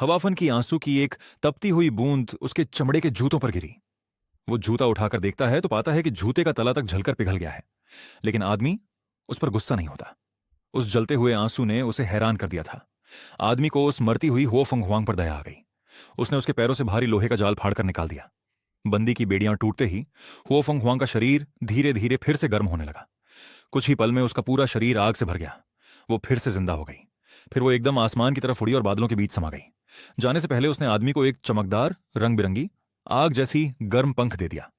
हवाफन की आंसू की एक तपती हुई बूंद उसके चमड़े के जूतों पर गिरी। वो जूता उठाकर देखता है तो पाता है कि जूते का तला तक झलकर पिघल गया है। लेकिन आदमी उस पर गुस्सा नहीं होता। उस जलते हुए आंसू ने उसे हैरान कर दिया था। आदमी को उस मरती हुई हो फंगहुआंग पर दया आ गई। उसने उसके पैरों से भारी लोहे का जाल फाड़कर निकाल दिया। बंदी की बेड़ियां टूटते ही हुओ फंगहुआंग का शरीर धीरे धीरे फिर से गर्म होने लगा। कुछ ही पल में उसका पूरा शरीर आग से भर गया। वो फिर से जिंदा हो गई। फिर वो एकदम आसमान की तरफ उड़ी और बादलों के बीच समा गई। जाने से पहले उसने आदमी को एक चमकदार रंग बिरंगी आग जैसी गर्म पंख दे दिया।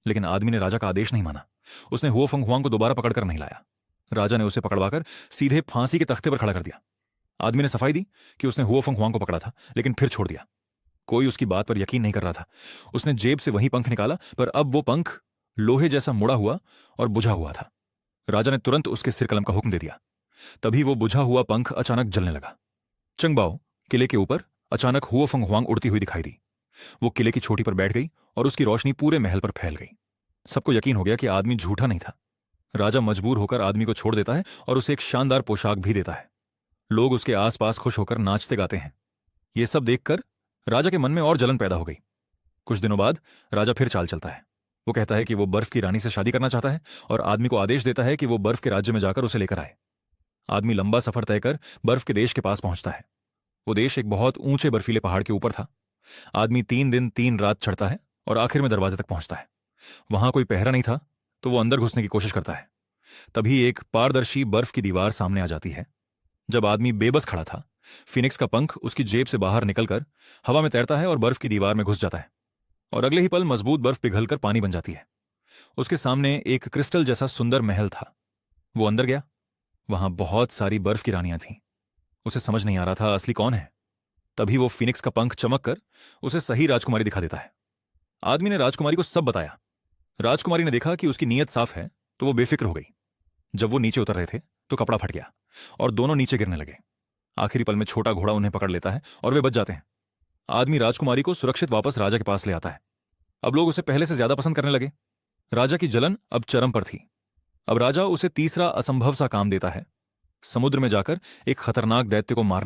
लेकिन आदमी ने राजा का आदेश नहीं माना। उसने हुओ फंगहुआंग को दोबारा पकड़कर नहीं लाया। राजा ने उसे पकड़वाकर सीधे फांसी के तख्ते पर खड़ा कर दिया। आदमी ने सफाई दी कि उसने हुओ फंगहुआंग को पकड़ा था, लेकिन फिर छोड़ दिया। कोई उसकी बात पर यकीन नहीं कर रहा था। उसने जेब से वही पंख निकाला, पर अब वो पंख लोहे जैसा मुड़ा हुआ और बुझा हुआ था। राजा ने तुरंत उसके सिर कलम का हुक्म दे दिया। तभी वो बुझा हुआ पंख अचानक जलने लगा। चंगबाओ किले के ऊपर अचानक हुओ फंगहुआंग उड़ती हुई दिखाई दी। वो किले की चोटी पर बैठ गई और उसकी रोशनी पूरे महल पर फैल गई। सबको यकीन हो गया कि आदमी झूठा नहीं था। राजा मजबूर होकर आदमी को छोड़ देता है और उसे एक शानदार पोशाक भी देता है। लोग उसके आसपास खुश होकर नाचते गाते हैं। ये सब देखकर राजा के मन में और जलन पैदा हो गई। कुछ दिनों बाद राजा फिर चाल चलता है। वो कहता है कि वो बर्फ की रानी से शादी करना चाहता है और आदमी को आदेश देता है कि वो बर्फ के राज्य में जाकर उसे लेकर आए। आदमी लंबा सफर तय कर बर्फ के देश के पास पहुंचता है। वो देश एक बहुत ऊंचे बर्फीले पहाड़ के ऊपर था। आदमी 3 दिन 3 रात चढ़ता है और आखिर में दरवाजे तक पहुंचता है। वहां कोई पहरा नहीं था, तो वो अंदर घुसने की कोशिश करता है। तभी एक पारदर्शी बर्फ की दीवार सामने आ जाती है। जब आदमी बेबस खड़ा था, फिनिक्स का पंख उसकी जेब से बाहर निकलकर हवा में तैरता है और बर्फ की दीवार में घुस जाता है। और अगले ही पल मजबूत बर्फ पिघलकर पानी बन जाती है। उसके सामने एक क्रिस्टल जैसा सुंदर महल था। वो अंदर गया। वहां बहुत सारी बर्फ की रानियां थीं। उसे समझ नहीं आ रहा था असली कौन है। तभी वो फिनिक्स का पंख चमक कर उसे सही राजकुमारी दिखा देता है। आदमी ने राजकुमारी को सब बताया। राजकुमारी ने देखा कि उसकी नीयत साफ है, तो वो बेफिक्र हो गई। जब वो नीचे उतर रहे थे तो कपड़ा फट गया और दोनों नीचे गिरने लगे। आखिरी पल में छोटा घोड़ा उन्हें पकड़ लेता है और वे बच जाते हैं। आदमी राजकुमारी को सुरक्षित वापस राजा के पास ले आता है। अब लोग उसे पहले से ज्यादा पसंद करने लगे। राजा की जलन अब चरम पर थी। अब राजा उसे तीसरा असंभव सा काम देता है। समुद्र में जाकर एक खतरनाक दैत्य को मारने